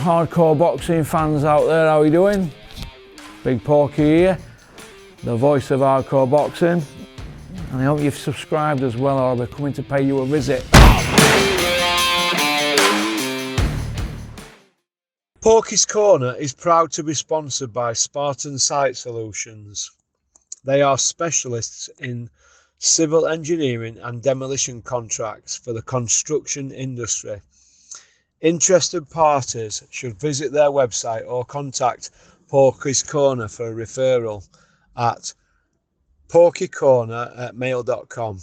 hardcore boxing fans out there, how are you doing? Big Porky here, the voice of hardcore boxing, and I hope you've subscribed as well, or I'll be coming to pay you a visit. Porky's Corner is proud to be sponsored by Spartan Site Solutions. They are specialists in civil engineering and demolition contracts for the construction industry. Interested parties should visit their website or contact Porky's Corner for a referral at porkycorner@mail.com.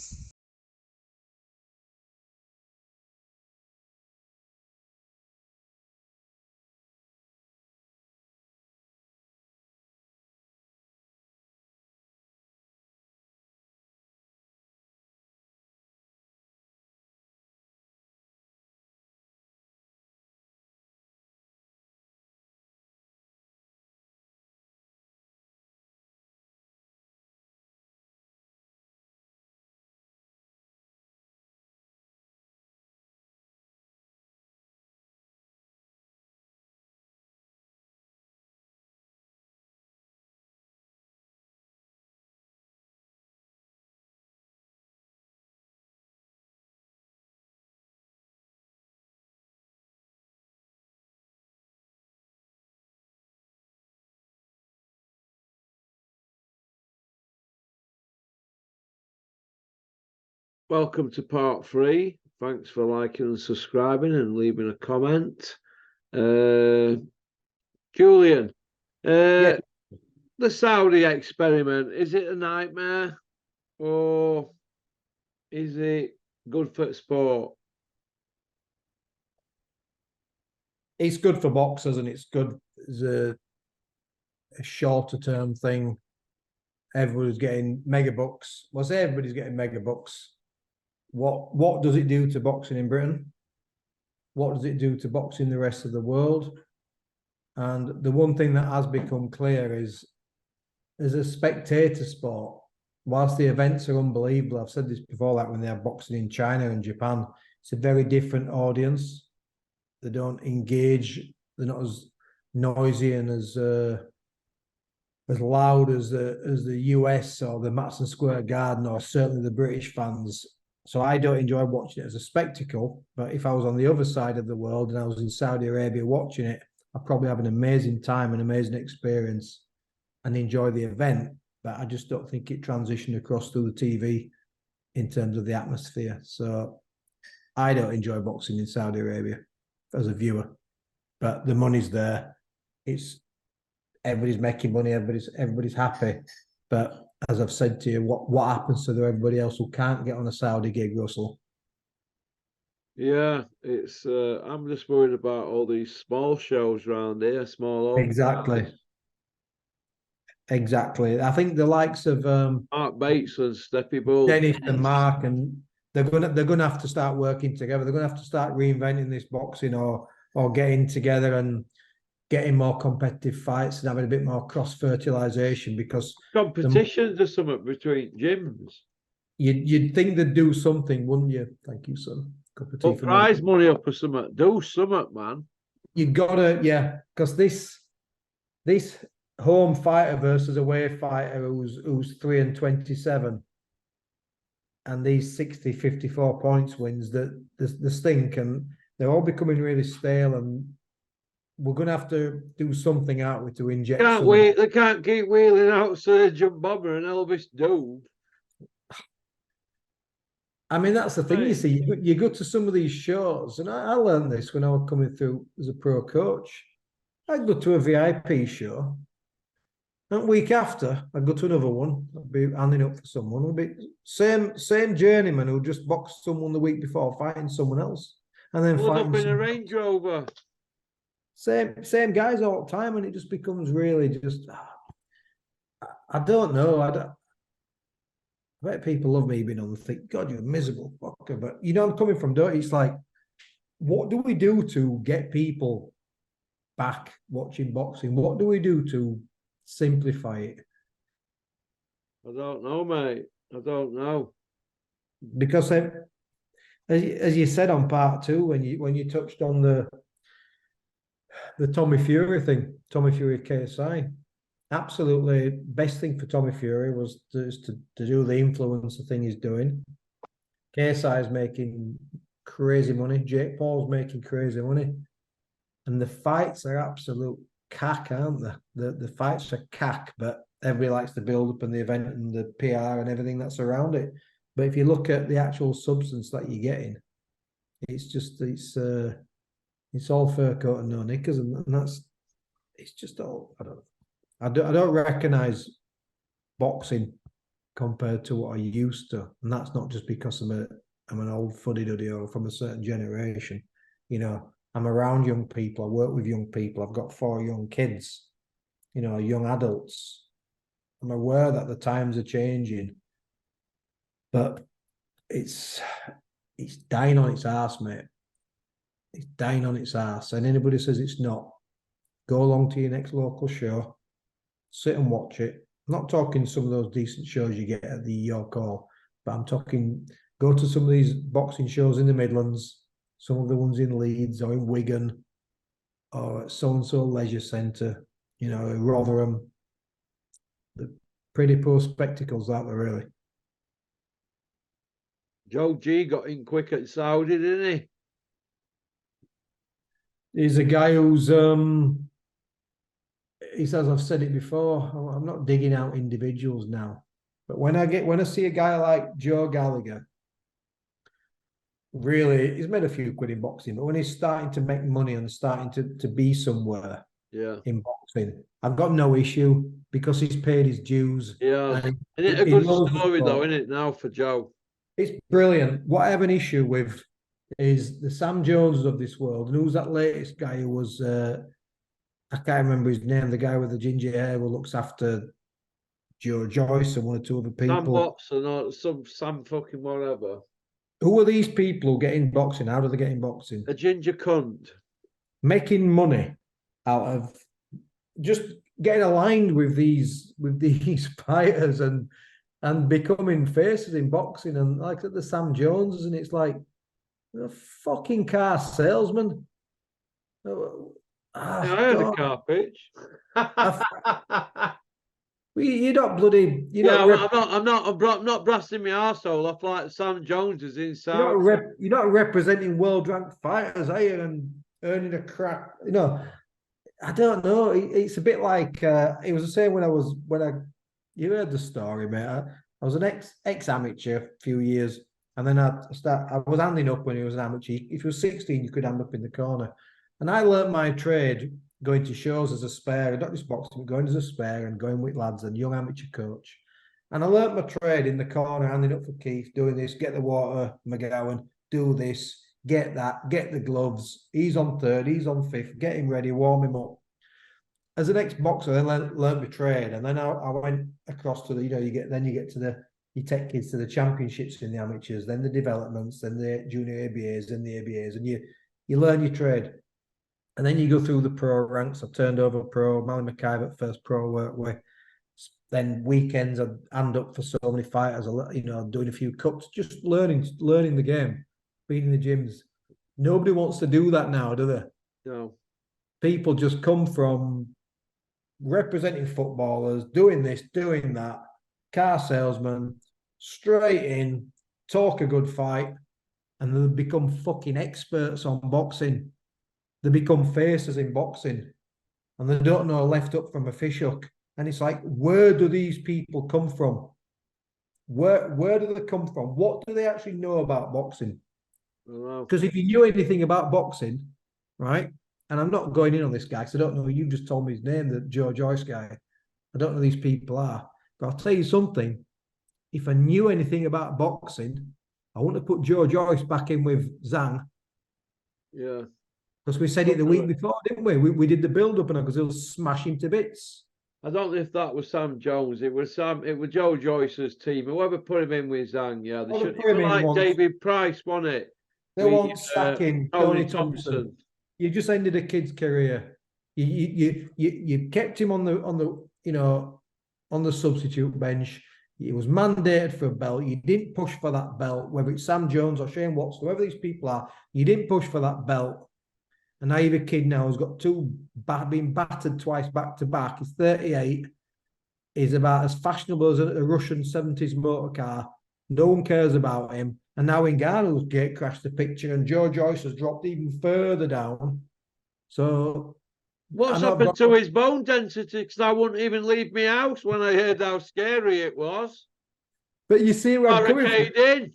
Welcome to part 3. Thanks for liking and subscribing and leaving a comment. Julian, the Saudi experiment, is it a nightmare or is it good for sport? It's good for boxers and it's good as a shorter term thing. Everybody's getting mega bucks. Well, I say everybody's getting mega bucks. What does it do to boxing in Britain? What does it do to boxing the rest of the world? And the one thing that has become clear is, as a spectator sport, whilst the events are unbelievable, I've said this before, like when they have boxing in China and Japan, it's a very different audience. They don't engage. They're not as noisy and as loud as the US or the Madison Square Garden, or certainly the British fans. So I don't enjoy watching it as a spectacle, but if I was on the other side of the world and I was in Saudi Arabia watching it, I'd probably have an amazing time, an amazing experience and enjoy the event. But I just don't think it transitioned across through the TV in terms of the atmosphere. So I don't enjoy boxing in Saudi Arabia as a viewer, but the money's there. It's everybody's making money, everybody's happy. But as I've said to you, what happens to everybody else who can't get on a Saudi gig, Russell? Yeah, it's I'm just worried about all these small shows around here, small Exactly. I think the likes of Mark Bates and Steppy Bull, Dennis and Mark, and they're gonna have to start working together. They're gonna have to start reinventing this boxing, or getting together and getting more competitive fights and having a bit more cross-fertilization, because competitions or something between gyms. You'd think they'd do something, wouldn't you? Thank you, son. Cup of tea. Put prize money up or something. Do something, man. You gotta, yeah, because this home fighter versus away fighter who's 3-27, and these 54 points wins, the stink, and they're all becoming really stale, and we're gonna have to do something, aren't we, to inject. They can't keep wheeling out Sergeant Bobber and Elvis Dove. I mean, that's the thing, you see. You go to some of these shows, and I learned this when I was coming through as a pro coach. I'd go to a VIP show, and week after, I'd go to another one. I'd be handing up for someone. It'd be same journeyman who just boxed someone the week before, fighting someone else, and then fighting up in a Range Rover. Same guys all the time, and it just becomes really just. I don't know. I bet people love me being on and think, God, you're a miserable fucker. But you know, I'm coming from dirty. It's like, what do we do to get people back watching boxing? What do we do to simplify it? I don't know, mate. I don't know. Because as you said on part 2, when you touched on the The Tommy Fury thing, Tommy Fury KSI. Absolutely best thing for Tommy Fury was to do the influencer thing he's doing. KSI is making crazy money. Jake Paul's making crazy money. And the fights are absolute cack, aren't they? The fights are cack, but everybody likes the build up and the event and the PR and everything that's around it. But if you look at the actual substance that you're getting, it's all fur coat and no knickers, and it's just all I don't recognize boxing compared to what I used to, and that's not just because I'm an old fuddy-duddy or from a certain generation. You know, I'm around young people. I work with young people. I've got 4 young kids. You know, young adults. I'm aware that the times are changing, but it's dying on its ass, mate. It's dying on its ass. And anybody says it's not, go along to your next local show, sit and watch it. I'm not talking some of those decent shows you get at the York Hall, but I'm talking go to some of these boxing shows in the Midlands, some of the ones in Leeds or in Wigan or at so-and-so leisure centre, you know, Rotherham. They're pretty poor spectacles, aren't they, really? Joe G got in quick at Saudi, didn't he? He's a guy who's he says, I've said it before, I'm not digging out individuals now, but when I see a guy like Joe Gallagher, really, he's made a few quid in boxing, but when he's starting to make money and starting to be somewhere, yeah, in boxing, I've got no issue because he's paid his dues. Yeah, and isn't it a good story though, isn't it, now for Joe? It's brilliant. What I have an issue with is the Sam Jones of this world. And who's that latest guy who was, I can't remember his name, the guy with the ginger hair who looks after Joe Joyce and 1 or 2 other people. Sam Watson or some Sam fucking whatever. Who are these people who get in boxing? How do they get in boxing? A ginger cunt. Making money out of just getting aligned with these fighters and becoming faces in boxing, and like the Sam Jones, and it's like a fucking car salesman. I had a car pitch. You're not bloody. I'm not blasting my arsehole off like Sam Jones is inside. You're not representing world ranked fighters, are you? And earning a crap. You know, I don't know. It's a bit like it was the same when you heard the story, mate. I was an ex amateur a few years, and then I was handing up when he was an amateur. If you were 16, you could hand up in the corner, and I learnt my trade going to shows as a spare, not just boxing, but going as a spare and going with lads and young amateur coach. And I learnt my trade in the corner, handing up for Keith, doing this, get the water, McGowan, do this, get that, get the gloves. He's on 3rd, he's on 5th, get him ready, warm him up. As an ex-boxer, I learnt my trade, and then I went across to the, you take kids to the championships in the amateurs, then the developments, then the junior ABAs, then the ABAs, and you learn your trade. And then you go through the pro ranks. I turned over pro, Mally McIver, first pro work with. Then weekends I'd hand up for so many fighters, doing a few cups, just learning the game, being in the gyms. Nobody wants to do that now, do they? No. People just come from representing footballers, doing this, doing that, car salesman, straight in, talk a good fight, and they become fucking experts on boxing. They become faces in boxing, and they don't know a left up from a fish hook. And it's like, where do these people come from? Where do they come from? What do they actually know about boxing? Because if you knew anything about boxing, right? And I'm not going in on this guy because I don't know. You just told me his name, the Joe Joyce guy. I don't know who these people are. But I'll tell you something. If I knew anything about boxing, I wouldn't have put Joe Joyce back in with Zhang. Yeah. Because we said it the week before, didn't we? We did the build-up and because he'll smash him to bits. I don't know if that was Sam Jones. It was Joe Joyce's team. Whoever put him in with Zhang, yeah. They should have like David Price, wasn't it? They won't sack him, Tony Thompson. You just ended a kid's career. You kept him on the substitute bench. He was mandated for a belt. You didn't push for that belt, whether it's Sam Jones or Shane Watson, whoever these people are. You didn't push for that belt. And now you've a kid now who's got been battered twice back to back. He's 38. He's about as fashionable as a Russian 70s motor car. No one cares about him. And now Ngannou's gate crashed the picture, and Joe Joyce has dropped even further down. So what's happened to his bone density? Because I wouldn't even leave my house when I heard how scary it was. But you see where I'm coming from. In.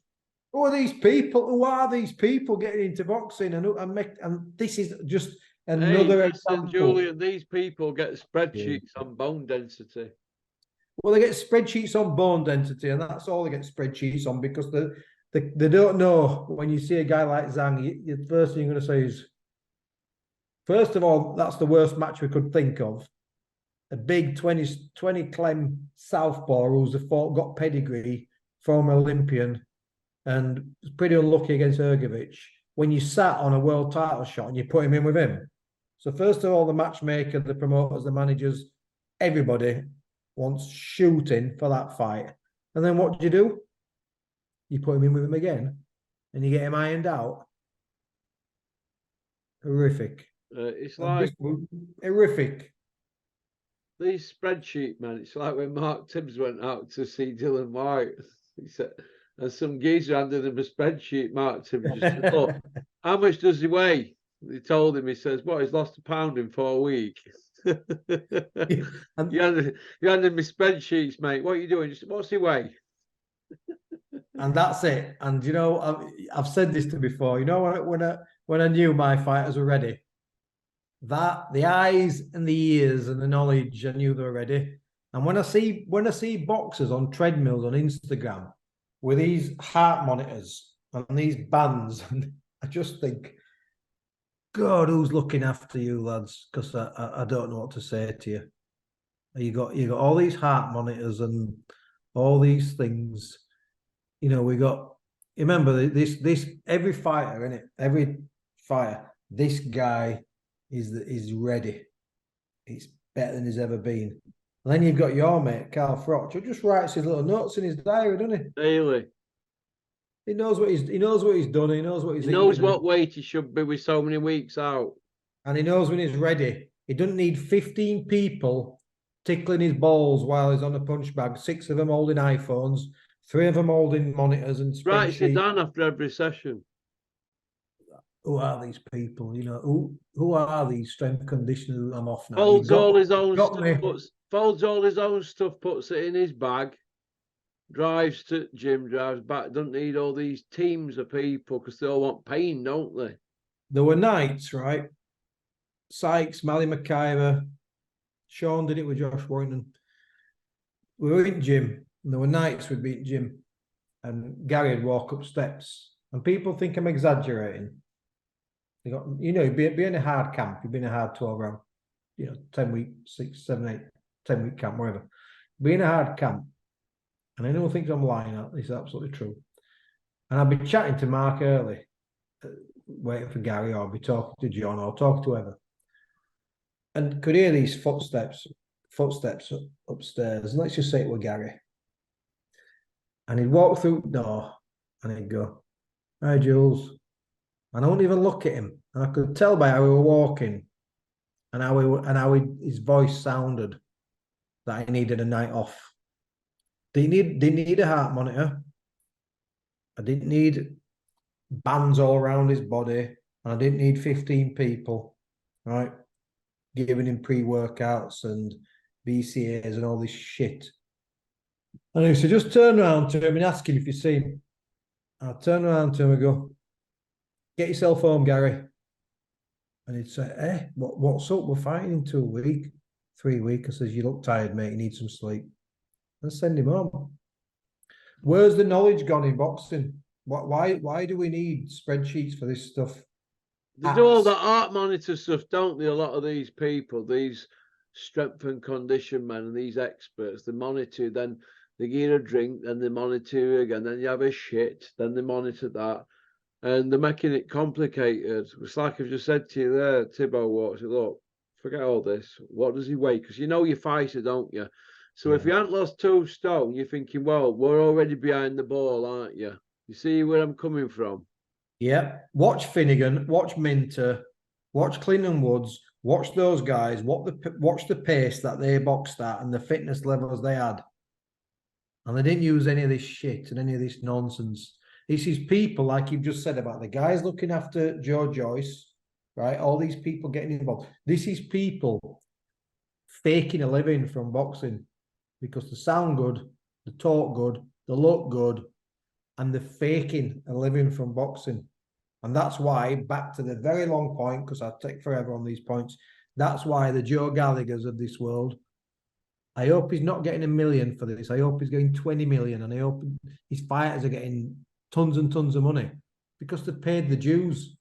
Who are these people? Who are these people getting into boxing? And this is just another example. Julian, these people get spreadsheets on bone density. Well, they get spreadsheets on bone density, and that's all they get spreadsheets on, because they don't know. When you see a guy like Zhang, the first thing you're going to say is, first of all, that's the worst match we could think of. A big 20 clem southpaw who's got pedigree, former Olympian, and was pretty unlucky against Ergovic. When you sat on a world title shot and you put him in with him. So first of all, the matchmaker, the promoters, the managers, everybody wants shooting for that fight. And then what do? You put him in with him again, and you get him ironed out. Horrific. It's like horrific. These spreadsheet, man. It's like when Mark Tibbs went out to see Dylan White. He said, and some geezer handed him a spreadsheet. Mark Tibbs just said, look, how much does he weigh? He told him. He says, "What? He's lost 1 pound in 4 weeks." You handed me spreadsheets, mate. What are you doing? What's he weigh? And that's it. And you know, I've said this to before. You know, when I knew my fighters were ready, that the eyes and the ears and the knowledge, I knew they were ready. And when I see boxers on treadmills on Instagram with these heart monitors and these bands, and I just think, God, who's looking after you, lads? Because I don't know what to say to you. You got all these heart monitors and all these things. You know, we got. Remember this every fighter, innit? Every fighter. This guy is ready. He's better than he's ever been. And then you've got your mate Carl Froch, who just writes his little notes in his diary, doesn't he? Daily. He knows what he's done. He knows what he's. He knows what weight he should be with so many weeks out. And he knows when he's ready. He doesn't need 15 people tickling his balls while he's on a punch bag. 6 of them holding iPhones, 3 of them holding monitors and spreadsheets. Writes it down after every session. Who are these people? You know, who are these strength conditioners? I'm off now. Folds all his own stuff, puts it in his bag. Drives to gym, drives back. Doesn't need all these teams of people because they all want pain, don't they? There were nights, right? Sykes, Mally McIver, Sean did it with Josh Warrington. We were in gym, and there were nights we'd be in gym, and Gary would walk up steps, and people think I'm exaggerating. You'd be in a hard camp, you'd be in a hard 12 round, 10 week, 6, 7, 8, 10 week camp, whatever. Be in a hard camp. And anyone thinks I'm lying, it's absolutely true. And I'd be chatting to Mark early, waiting for Gary, or I'd be talking to John, or talking to whoever. And could hear these footsteps upstairs. And let's just say it were Gary. And he'd walk through the door, and he'd go, "Hi, Jules." And I wouldn't even look at him. And I could tell by how we were walking and how his voice sounded that he needed a night off. Didn't need a heart monitor. I didn't need bands all around his body. And I didn't need 15 people, right, giving him pre-workouts and BCAs and all this shit. And I used to just turn around to him and ask him if you see him. I'd turn around to him and go, "Get yourself home, Gary." And he'd say, what's up? We're fighting in 2 weeks, 3 weeks. I says, "You look tired, mate. You need some sleep." And send him home. Where's the knowledge gone in boxing? Why do we need spreadsheets for this stuff? They do all the heart monitor stuff, don't they? A lot of these people, these strength and condition men and these experts, they monitor, then they get a drink, then they monitor again, then you have a shit, then they monitor that. And they're making it complicated. It's like I've just said to you there, Tibbo walks it, look, forget all this. What does he weigh? Because you know your fighter, don't you? So if you haven't lost 2 stone, you're thinking, well, we're already behind the ball, aren't you? You see where I'm coming from? Yeah. Watch Finnegan, watch Minter, Watch Clinton Woods. Watch those guys. Watch the pace that they boxed at and the fitness levels they had. And they didn't use any of this shit and any of this nonsense. This is people, like you've just said, about the guys looking after Joe Joyce, right? All these people getting involved. This is people faking a living from boxing because they sound good, they talk good, they look good, and they're faking a living from boxing. And that's why, back to the very long point, because I take forever on these points, that's why the Joe Gallaghers of this world, I hope he's not getting $1 million for this. I hope he's getting 20 million, and I hope his fighters are getting tons and tons of money because they paid the dues.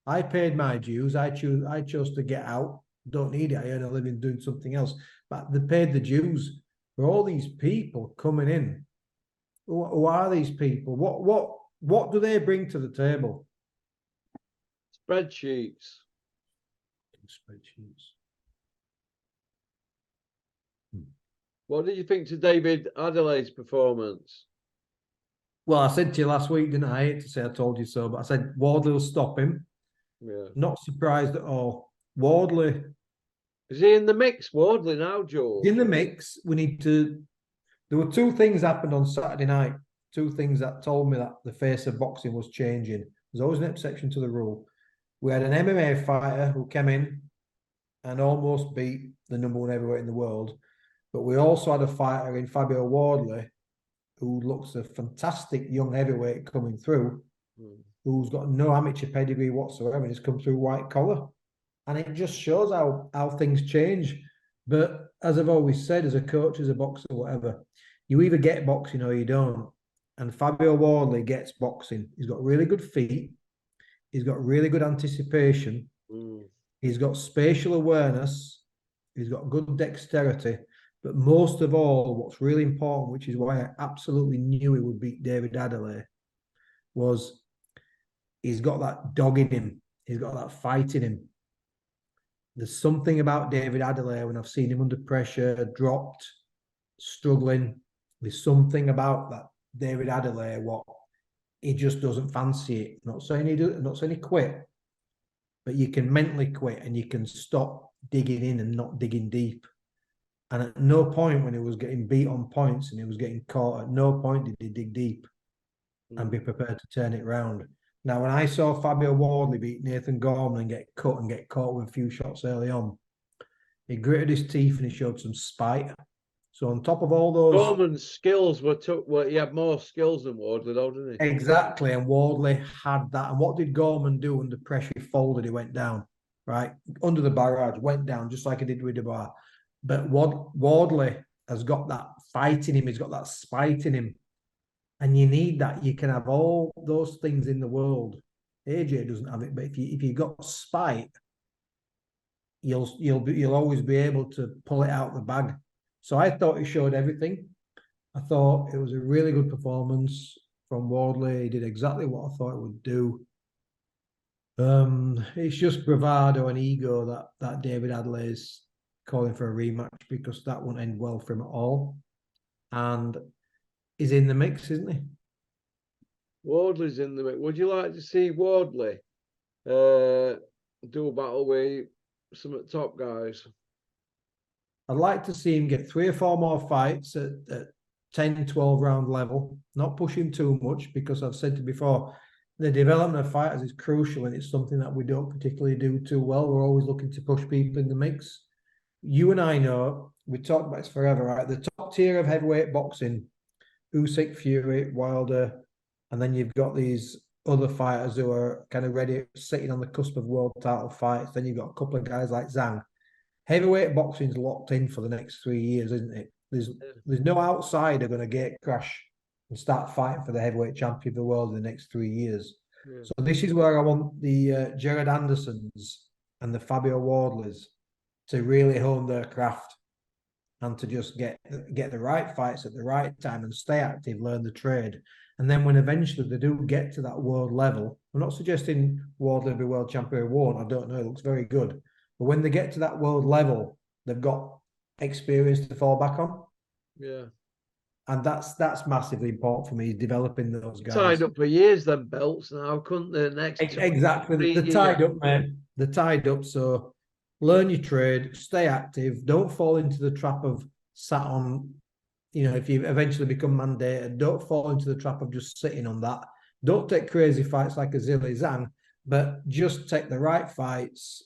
I paid my dues. I chose to get out. Don't need it. I earn a living doing something else. But they paid the dues for all these people coming in. Who are these people? What do they bring to the table? Spreadsheets. Spreadsheets. What did you think to David Adelaide's performance? Well, I said to you last week, didn't I? I hate to say I told you so, but I said Wardley will stop him. Yeah. Not surprised at all. Wardley Is he in the mix, Wardley, now, George? in the mix. We need to. There were two things happened on Saturday night. Two things that told me that the face of boxing was changing. There's always an exception to the rule. We had an MMA fighter who came in and almost beat the #1 heavyweight in the world. But we also had a fighter in Fabio Wardley who looks a fantastic young heavyweight coming through, who's got no amateur pedigree whatsoever and has come through white collar. And it just shows how things change. But as I've always said, as a coach, as a boxer, whatever, you either get boxing or you don't. And Fabio Wardley gets boxing. He's got really good feet. He's got really good anticipation. He's got spatial awareness. He's got good dexterity. But most of all, what's really important, which is why I absolutely knew he would beat David Adelaide, was he's got that dog in him. He's got that fight in him. There's something about David Adelaide when I've seen him under pressure, dropped, struggling. There's something about that David Adelaide, what he just doesn't fancy it. I'm not saying he quit, but you can mentally quit and you can stop digging in and not digging deep. And at no point when he was getting beat on points and he was getting caught, at no point did he dig deep and be prepared to turn it round. Now, when I saw Fabio Wardley beat Nathan Gorman and get cut and get caught with a few shots early on, he gritted his teeth and he showed some spite. So on top of all those... Gorman's skills he had more skills than Wardley, though, didn't he? Exactly, and Wardley had that. And what did Gorman do under pressure? He folded, he went down, right? Under the barrage, went down, just like he did with Dubois. But Wardley has got that fight in him. He's got that spite in him. And you need that. You can have all those things in the world. AJ doesn't have it, but if you got spite, you'll always be able to pull it out of the bag. So I thought he showed everything. I thought it was a really good performance from Wardley. He did exactly what I thought it would do. It's just bravado and ego that David Adelaide's calling for a rematch, because that won't end well for him at all. And he's in the mix, isn't he? Wardley's in the mix. Would you like to see Wardley do a battle with some of the top guys? I'd like to see him get 3 or 4 more fights at 10, 12 round level, not push him too much, because I've said to you before, the development of fighters is crucial, and it's something that we don't particularly do too well. We're always looking to push people in the mix. You and I know, we talked about this forever, right? The top tier of heavyweight boxing, Usyk, Fury, Wilder, and then you've got these other fighters who are kind of ready, sitting on the cusp of world title fights. Then you've got a couple of guys like Zhang. Heavyweight boxing's locked in for the next 3 years, isn't it? There's no outsider going to gate crash and start fighting for the heavyweight champion of the world in the next 3 years. Yeah. So this is where I want the Jared Andersons and the Fabio Wardleys to really hone their craft and to just get the right fights at the right time and stay active, learn the trade. And then when eventually they do get to that world level, I'm not suggesting Wardley will be world champion or won't, I don't know, it looks very good. But when they get to that world level, they've got experience to fall back on. Yeah. And that's massively important for me, developing those guys. Tied up for years, them belts now, couldn't they? Next exactly. They're tied up, man. they're tied up. So learn your trade, stay active, don't fall into the trap of sat on, if you eventually become mandated, don't fall into the trap of just sitting on that. Don't take crazy fights like a Zilly Zhang, but just take the right fights,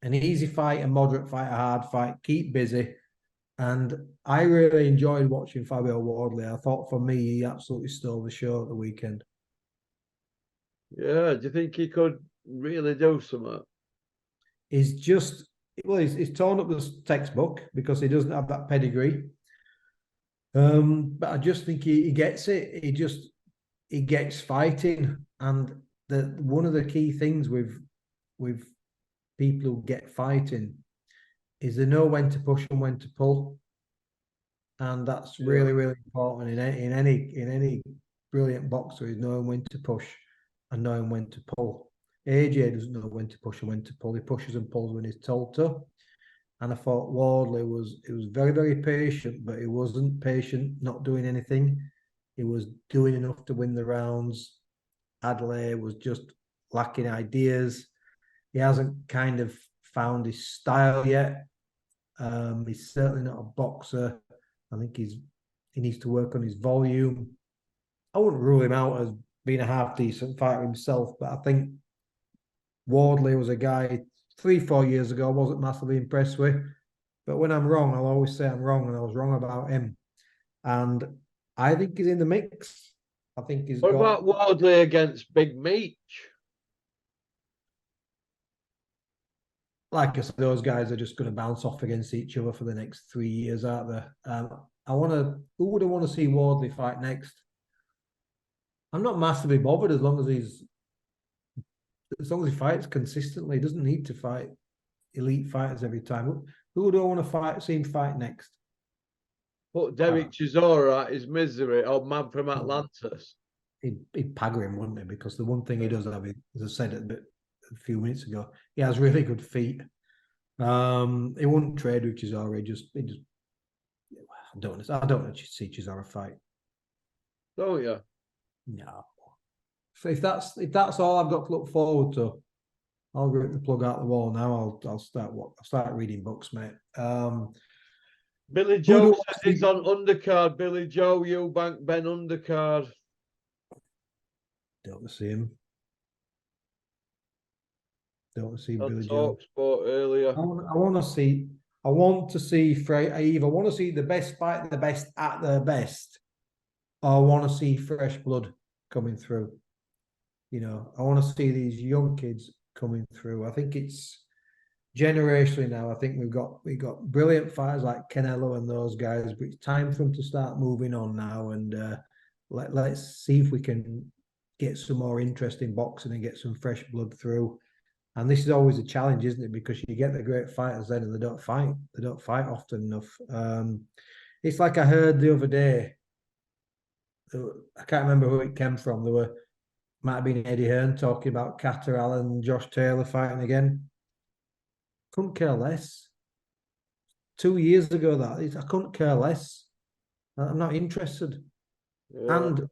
an easy fight, a moderate fight, a hard fight, keep busy. And I really enjoyed watching Fabio Wardley. I thought for me, he absolutely stole the show at the weekend. Yeah, do you think he could really do something? He's torn up the textbook because he doesn't have that pedigree. But I just think he gets it. He gets fighting, and one of the key things with people who get fighting is they know when to push and when to pull, and that's really, really important in any brilliant boxer, is knowing when to push and knowing when to pull. AJ doesn't know when to push and when to pull. He pushes and pulls when he's told to. And I thought Wardley was very, very patient, but he wasn't patient, not doing anything. He was doing enough to win the rounds. Adelaide was just lacking ideas. He hasn't kind of found his style yet. He's certainly not a boxer. I think he needs to work on his volume. I wouldn't rule him out as being a half decent fighter himself, but I think Wardley was a guy 3-4 years ago I wasn't massively impressed with. But when I'm wrong, I'll always say I'm wrong, and I was wrong about him. And I think he's in the mix. I think he's What about Wardley against Big Meech? Like I said, those guys are just going to bounce off against each other for the next 3 years, aren't they? Who would I want to see Wardley fight next? I'm not massively bothered as long as he fights consistently. He doesn't need to fight elite fighters every time. Who do I want to see him fight next? Put Derek Chisora at his misery, or man from Atlantis. He'd pagger him, wouldn't he? Because the one thing he does have, as I said a few minutes ago, he has really good feet. He wouldn't trade with Chisora. I don't want to see Chisora fight. Don't you? No. So if that's all I've got to look forward to, I'll rip the plug out the wall now. I'll start reading books, mate. Billy Joe says he's on undercard. Billy Joe, Eubank, Ben undercard. Don't see him. Don't see On Billy Joe. Talksport earlier. I want to see. I want to see I either want to see the best fight the best at their best, or I want to see fresh blood coming through. I want to see these young kids coming through. I think it's generationally now. I think we've got brilliant fighters like Canelo and those guys, but it's time for them to start moving on now. And let's see if we can get some more interest in boxing and get some fresh blood through. And this is always a challenge, isn't it? Because you get the great fighters then, and they don't fight. They don't fight often enough. It's like I heard the other day. I can't remember who it came from. Might have been Eddie Hearn talking about Catterall and Josh Taylor fighting again. Couldn't care less. 2 years ago, I couldn't care less. I'm not interested. Yeah. And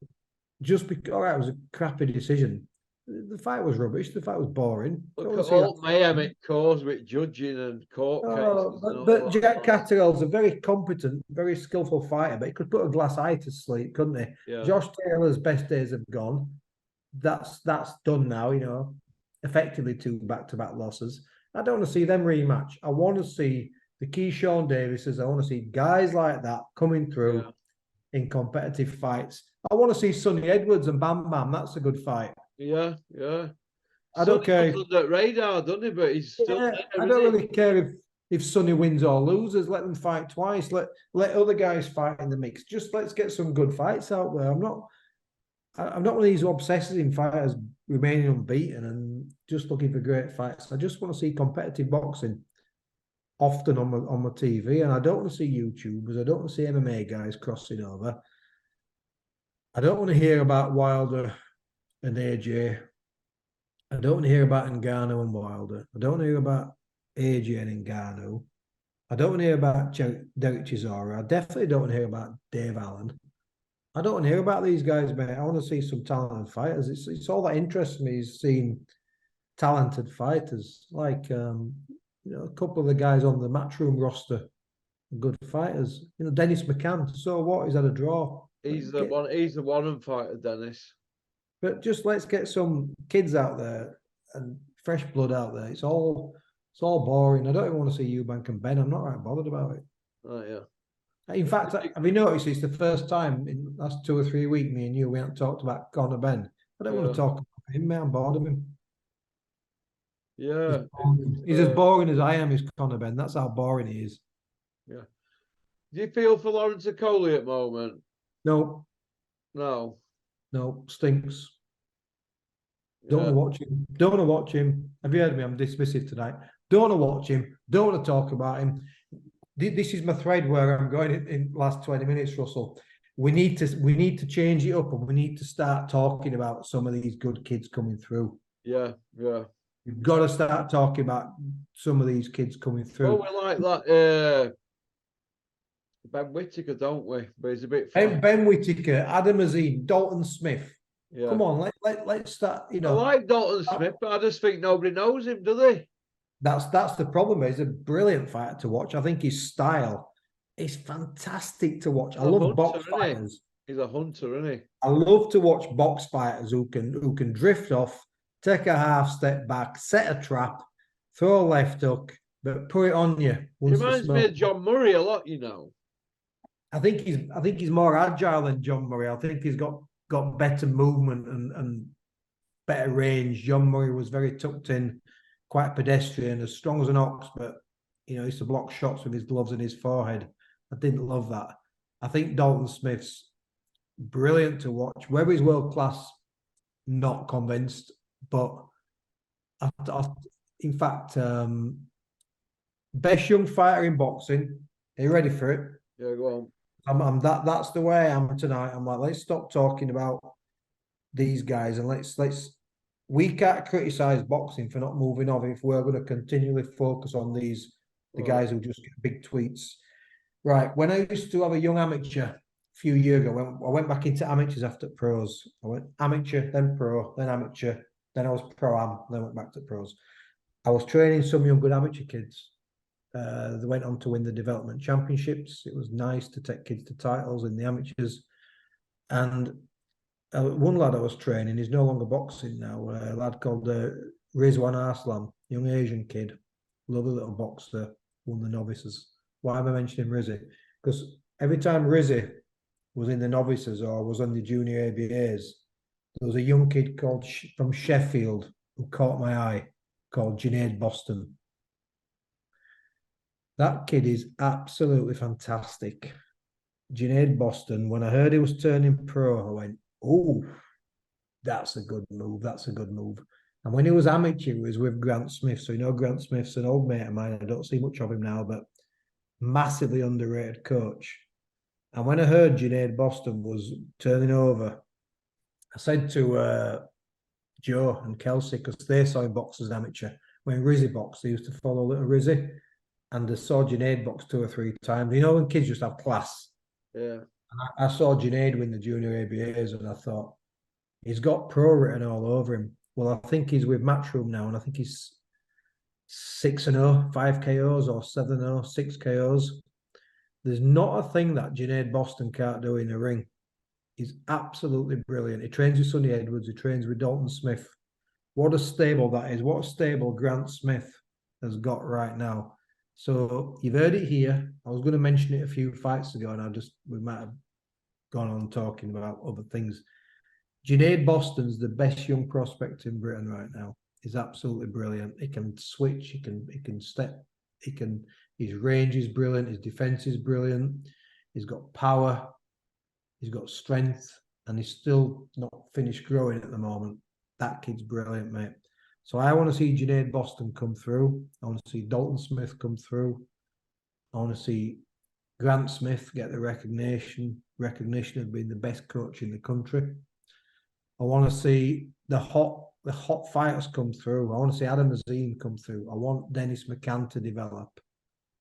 just because, all right, it was a crappy decision. The fight was rubbish. The fight was boring. Look at all mayhem it caused with judging and court cases. But Jack Catterall's a very competent, very skillful fighter, but he could put a glass eye to sleep, couldn't he? Yeah. Josh Taylor's best days have gone. That's done now, effectively 2 back-to-back losses. I don't want to see them rematch. I want to see the Keyshawn Davises. I want to see guys like that coming through in competitive fights. I want to see Sonny Edwards and Bam Bam. That's a good fight. Yeah. I don't care. He's under radar, doesn't he? But he's still there. I don't really care if Sonny wins or loses. Let them fight twice. Let other guys fight in the mix. Just let's get some good fights out there. I'm not one of these obsessing fighters remaining unbeaten and just looking for great fights. I just want to see competitive boxing often on my TV, and I don't want to see YouTubers. I don't want to see MMA guys crossing over. I don't want to hear about Wilder and AJ. I don't want to hear about Ngannou and Wilder. I don't want to hear about AJ and Ngannou. I don't want to hear about Derek Chisora. I definitely don't want to hear about Dave Allen. I don't want to hear about these guys, mate. I want to see some talented fighters. It's all that interests me is seeing talented fighters, like a couple of the guys on the matchroom roster, good fighters. Dennis McCann. So what? He's had a draw. He's the one. He's the one fighter, Dennis. But just let's get some kids out there and fresh blood out there. It's all boring. I don't even want to see Eubank and Ben. I'm not right bothered about it. Oh yeah. In fact, have you noticed it's the first time in the last 2 or 3 weeks me and you we haven't talked about Conor Ben. I don't want to talk about him, man. I'm bored of him. Yeah. He's as boring as I am, is Conor Ben. That's how boring he is. Yeah. Do you feel for Lawrence Coley at the moment? No. No. No, stinks. Yeah. Don't want to watch him. Don't want to watch him. Have you heard me? I'm dismissive tonight. Don't want to watch him. Don't want to talk about him. This is my thread where I'm going in the last 20 minutes, Russell. We need to change it up, and we need to start talking about some of these good kids coming through. Yeah, yeah. You've got to start talking about some of these kids coming through. Well, we like that Ben Whittaker, don't we? But he's a bit Ben Whittaker, Adam Azine, Dalton Smith. Yeah. Come on, let's start. I like Dalton Smith, but I just think nobody knows him, do they? That's the problem. He's a brilliant fighter to watch. I think his style is fantastic to watch. I love box fighters. He's a hunter, isn't he? I love to watch box fighters who can drift off, take a half step back, set a trap, throw a left hook, but put it on you. He reminds me of John Murray a lot, I think he's more agile than John Murray. I think he's got better movement and better range. John Murray was very tucked in, quite pedestrian, as strong as an ox, but he used to block shots with his gloves and his forehead. I didn't love that. I think Dalton Smith's brilliant to watch. Whether he's world class, not convinced, but in fact, best young fighter in boxing. Are you ready for it? Yeah, go on. That's the way I am tonight. I'm like, let's stop talking about these guys and we can't criticize boxing for not moving on if we're going to continually focus on the guys who just get big tweets. Right. When I used to have a young amateur a few years ago, when I went back into amateurs after pros, I went amateur, then pro, then amateur, then I was pro-am, then went back to pros. I was training some young good amateur kids. They went on to win the development championships. It was nice to take kids to titles in the amateurs. And one lad I was training is no longer boxing now. A lad called Rizwan Arslan, young Asian kid, lovely little boxer, won the novices. Why am I mentioning Rizzy? Because every time Rizzy was in the novices or was on the junior ABAs, there was a young kid called from Sheffield who caught my eye, called Junaid Boston. That kid is absolutely fantastic. Junaid Boston, when I heard he was turning pro, I went, oh, that's a good move. That's a good move. And when he was amateur, he was with Grant Smith. So, Grant Smith's an old mate of mine. I don't see much of him now, but massively underrated coach. And when I heard Junaid Boston was turning over, I said to Joe and Kelsey, because they saw him box as an amateur. When Rizzy boxed, they used to follow little Rizzy. And I saw Junaid box 2 or 3 times. When kids just have class. Yeah. And I saw Junaid win the junior ABAs, and I thought, he's got pro written all over him. Well, I think he's with Matchroom now, and I think he's 6-0, 5 KOs, or 7-0, 6 KOs. There's not a thing that Junaid Boston can't do in the ring. He's absolutely brilliant. He trains with Sonny Edwards. He trains with Dalton Smith. What a stable that is. What a stable Grant Smith has got right now. So you've heard it here. I was going to mention it a few fights ago, and we might have gone on talking about other things. Junaid Boston's the best young prospect in Britain right now. He's absolutely brilliant. He can switch. He can step. His range is brilliant. His defense is brilliant. He's got power. He's got strength, and he's still not finished growing at the moment. That kid's brilliant, mate. So I want to see Junaid Boston come through. I want to see Dalton Smith come through. I want to see Grant Smith get the recognition of being the best coach in the country. I want to see the hot fighters come through. I want to see Adam Azine come through. I want Dennis McCann to develop.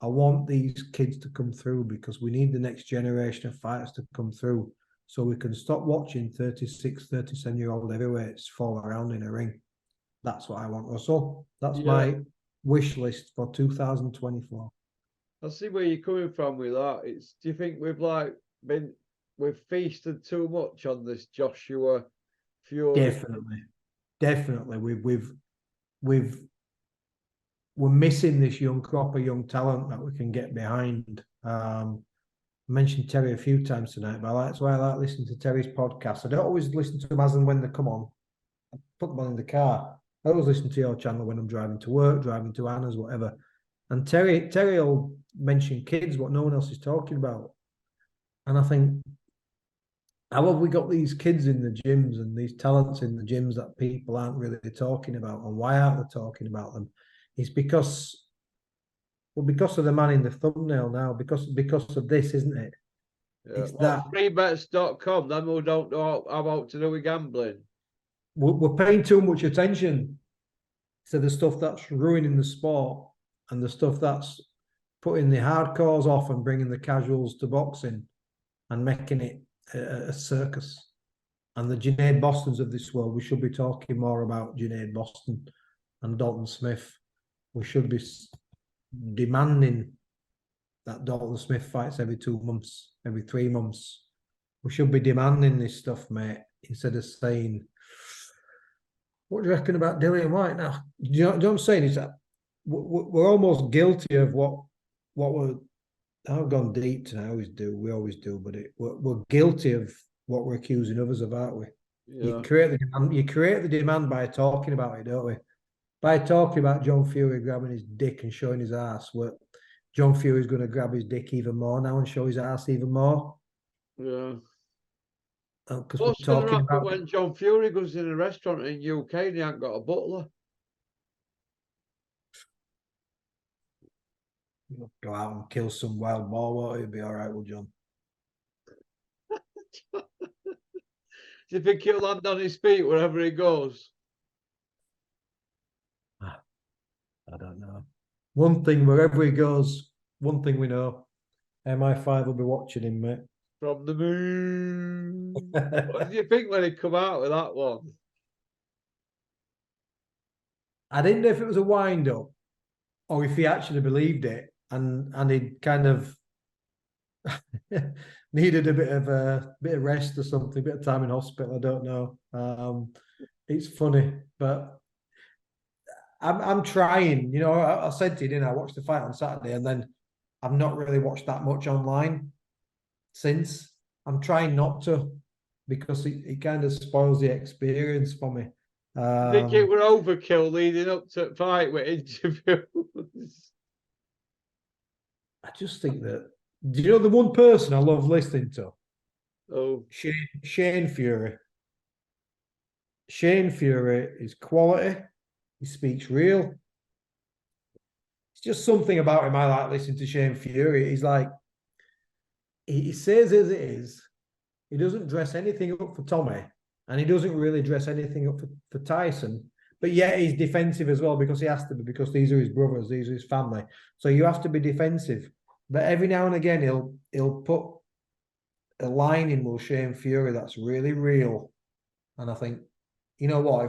I want these kids to come through because we need the next generation of fighters to come through so we can stop watching 36, 37-year-old heavyweights fall around in a ring. That's what I want, Russell. That's Yeah. my wish list for 2024. I see where you're coming from with that. Do you think we've feasted too much on this Joshua Fury? Definitely. We're missing this young crop of young talent that we can get behind. I mentioned Terry a few times tonight, but that's why I like listening to Terry's podcast. I don't always listen to them as and when they come on. I put them on in the car. I always listen to your channel when I'm driving to work, driving to Anna's, whatever. And Terry will mention kids, what no one else is talking about. And I think, how have we got these kids in the gyms and these talents in the gyms that people aren't really talking about? And why aren't they talking about them? It's because of the man in the thumbnail now, because of this, isn't it? Yeah. It's that freebets.com, them who don't know about to do with gambling. we're paying too much attention to the stuff that's ruining the sport and the stuff that's putting the hardcores off and bringing the casuals to boxing and making it a circus. And the Junaid Bostons of this world, we should be talking more about Junaid Boston and Dalton Smith. We should be demanding that Dalton Smith fights every 2 months, every 3 months. We should be demanding this stuff, mate, instead of saying, what do you reckon about Dillian White now? Do you know what I'm saying? Is that we're almost guilty of what we're. I've gone deep tonight. We always do, but we're guilty of what we're accusing others of, aren't we? Yeah. You create the demand by talking about it, don't we? By talking about John Fury grabbing his dick and showing his ass, John Fury's going to grab his dick even more now and show his ass even more. Yeah. Because What's we're going to talking happen about when John Fury goes in a restaurant in UK and he ain't got a butler? Go out and kill some wild boar, won't he? Be all right with John. Do you think he'll land on his feet wherever he goes? I don't know. One thing, wherever he goes, one thing we know, MI5 will be watching him, mate. From the moon. What do you think when he come out with that one? I didn't know if it was a wind-up or if he actually believed it and he kind of needed a bit of rest or something, a bit of time in hospital. I don't know. It's funny, but I'm trying. You know, I said to you, didn't I? Watched the fight on Saturday, and then I've not really watched that much online since. I'm trying not to because it kind of spoils the experience for me. I think it were overkill leading up to the fight with interviews. I just think that. Do you know the one person I love listening to? Oh, Shane Fury. Shane Fury is quality. He speaks real. It's just something about him I like listening to Shane Fury. He's like, he says as it is. He doesn't dress anything up for Tommy, and he doesn't really dress anything up for Tyson. But yet he's defensive as well because he has to be, because these are his brothers, these are his family. So you have to be defensive. But every now and again he'll put a line in with Shane Fury that's really real. And I think, you know what,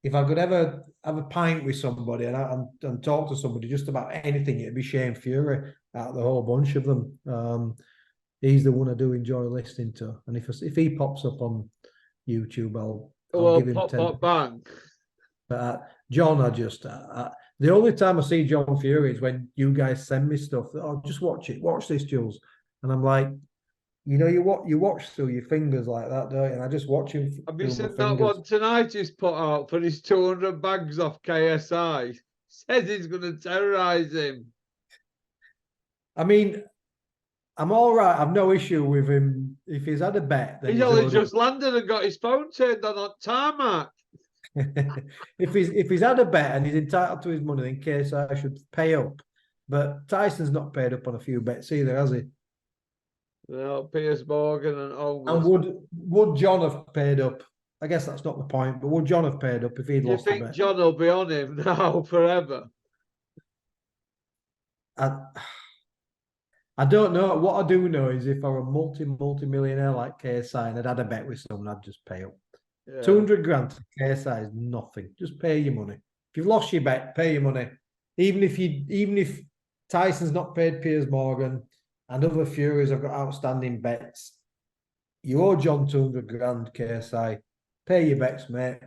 if I could ever have a pint with somebody and talk to somebody just about anything, it'd be Shane Fury out of the whole bunch of them. He's the one I do enjoy listening to. And if he pops up on YouTube, I'll give him pop, 10. pop, bang. But John, the only time I see John Fury is when you guys send me stuff. Oh, just watch it. Watch this, Jules. And I'm like, you know, you watch through your fingers like that, don't you? And I just watch him. Have you seen that one tonight he's put out for his 200 bags off KSI? Says he's going to terrorise him. I mean, I'm all right. I've no issue with him. If he's had a bet, then he's only just landed and got his phone turned on tarmac. if he's had a bet and he's entitled to his money, then KSI should pay up. But Tyson's not paid up on a few bets either, has he? No, Piers Morgan and Holmes. And would John have paid up? I guess that's not the point, but would John have paid up if he'd lost the bet? You think John will be on him now forever? I don't know. What I do know is if I were a multi-millionaire like KSI and I'd had a bet with someone, I'd just pay up. Yeah. 200 grand to KSI is nothing. Just pay your money. If you've lost your bet, pay your money. Even if Tyson's not paid Piers Morgan and other Furies have got outstanding bets, you owe John 200 grand, KSI. Pay your bets, mate.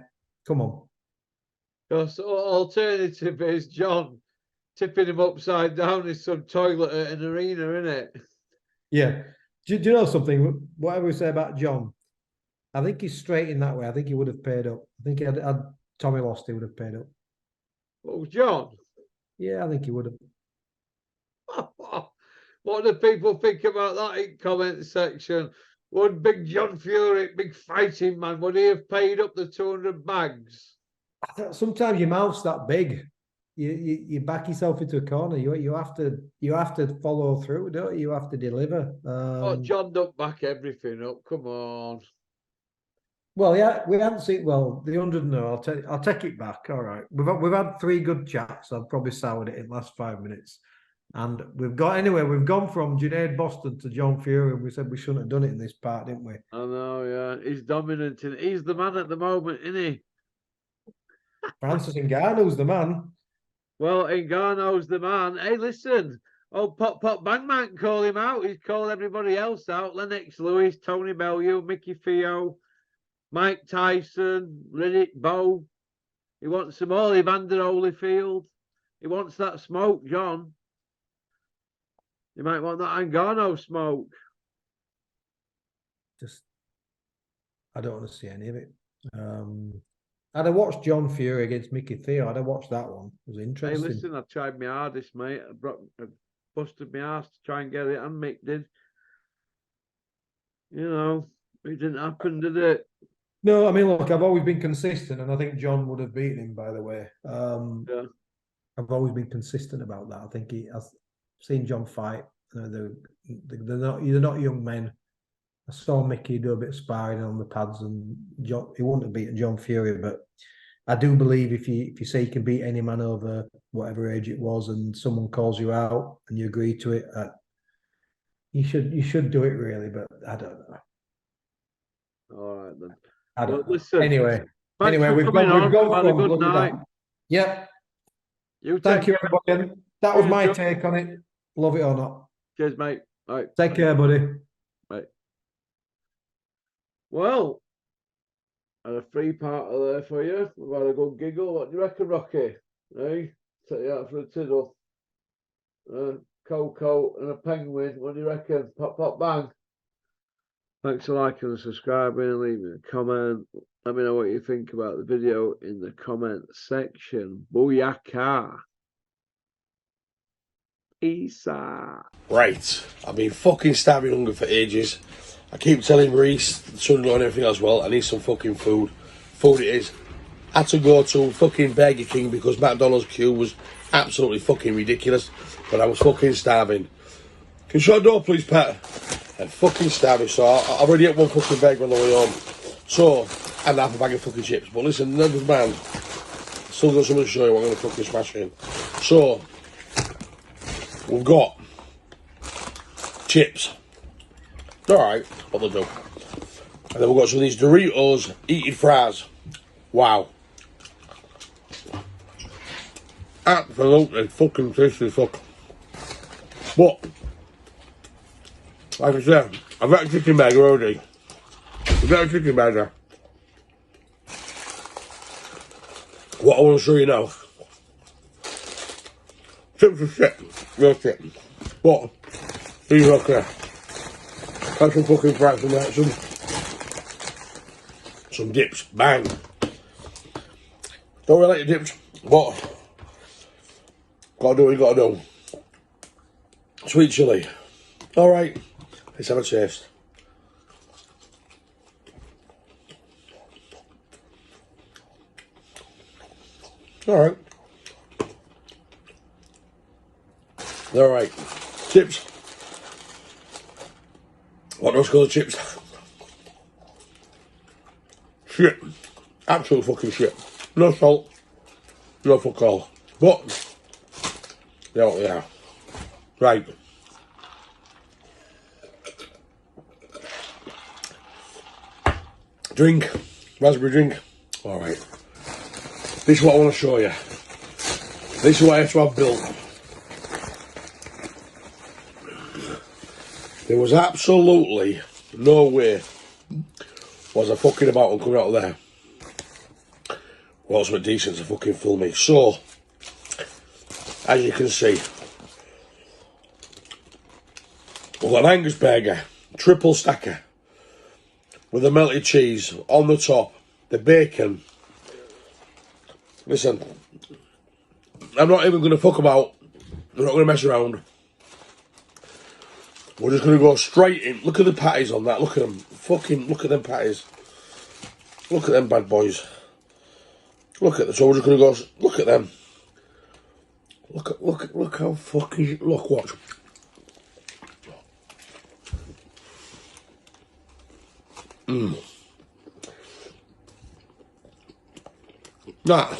Come on. Because alternative is John tipping him upside down in some toilet at an arena, isn't it? Yeah. Do you know something? Whatever we say about John, I think he's straight in that way. I think he would have paid up. I think had Tommy lost, he would have paid up. Oh, John. Yeah, I think he would have. What do people think about that in comment section? Would Big John Fury, big fighting man, would he have paid up the 200 bags? Sometimes your mouth's that big. You back yourself into a corner. You have to follow through, don't you? You have to deliver. John don't back everything up. Come on. Well, yeah, we haven't seen. Well, the 100. No, I'll take it back. All right, we've had 3 good chats. I've probably soured it in the last 5 minutes, and we've gone from Junaid Boston to John Fury, and we said we shouldn't have done it in this part, didn't we? I know, yeah. He's dominant. He's the man at the moment, isn't he? Francis Ngannou's the man. Well, Ngannou's the man. Hey, listen. Oh, Pop Bang Man call him out. He's called everybody else out. Lennox Lewis, Tony Bellew, Mickey Fio, Mike Tyson, Riddick Bowe. He wants them all. Evander Holyfield. He wants that smoke, John. You might want that Ngannou smoke. I don't want to see any of it. I'd have watched John Fury against Mickey Theo. I'd have watched that one. It was interesting. Hey, listen, I tried my hardest, mate. I busted my ass to try and get it, and Mick did. You know, it didn't happen, did it? No, I mean, look, I've always been consistent, and I think John would have beaten him, by the way. Yeah. I've always been consistent about that. I think I've seen John fight. They're not young men. I saw Mickey do a bit of sparring on the pads, and John, he wouldn't have beaten John Fury, but I do believe if you say you can beat any man over whatever age it was, and someone calls you out and you agree to it, you should do it really. But I don't know. All right then. I don't know. Listen. Anyway, We've gone from a good night. Yep. You Thank you, everybody. That was my take on it. Love it or not. Cheers, mate. All right. Take care, buddy. Right. Well, and a free parter there for you. We've had a good giggle. What do you reckon, Rocky? Hey, take you out for a tiddle. Coco and a penguin. What do you reckon? Pop, bang. Thanks for liking and subscribing and leaving a comment. Let me know what you think about the video in the comment section. Booyaka. Isa. Right, I've been fucking starving hunger for ages. I keep telling Reese, the son-in-law and everything as well, I need some fucking food. Food it is. Had to go to fucking Burger King because McDonald's queue was absolutely fucking ridiculous. But I was fucking starving. Can you shut the door please, Pat? I'm fucking starving, so I already ate one fucking burger on the way home. So, and half a bag of fucking chips. But listen, never mind. Still got something to show you what I'm going to fucking smash in. So, we've got chips. Alright, what they'll do. And then we've got some of these Doritos heated fries. Wow. Absolutely fucking tasty as fuck. But, like I said, I've got a chicken burger already. I've got a chicken burger. What I want to show you now. Chips are shit. Real shit. But, these are okay. Got some fucking fries from there. Some dips. Bang. Don't really like the dips, but gotta do what you gotta do. Sweet chilli. Alright, let's have a taste. Alright. Alright. Chips. What else called chips? Shit. Absolute fucking shit. No salt. No fuck all. But, yeah, what they are. Right. Drink. Raspberry drink. Alright. This is what I want to show you. This is what I have to have built. There was absolutely no way was I fucking about and coming out of there. Well, something decent to fucking film me. So, as you can see, we've got an Angus burger, triple stacker, with the melted cheese on the top, the bacon. Listen, I'm not even going to fuck about. I'm not going to mess around. We're just going to go straight in. Look at the patties on that. Look at them. Fucking look at them patties. Look at them bad boys. Look at them. So we're just going to go. Look at them. Look how fucking. Look, watch. That.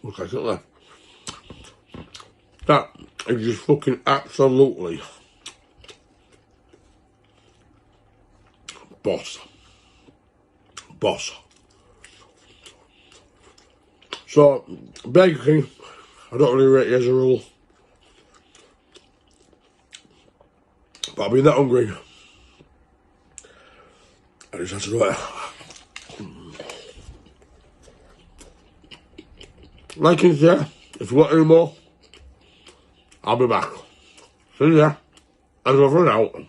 Okay, look there. That is just fucking absolutely boss. So, Burger King, I don't really rate it as a rule. But I've been that hungry. I just had to do it. Like and share. If you want any more, I'll be back. See ya. I'm over and out.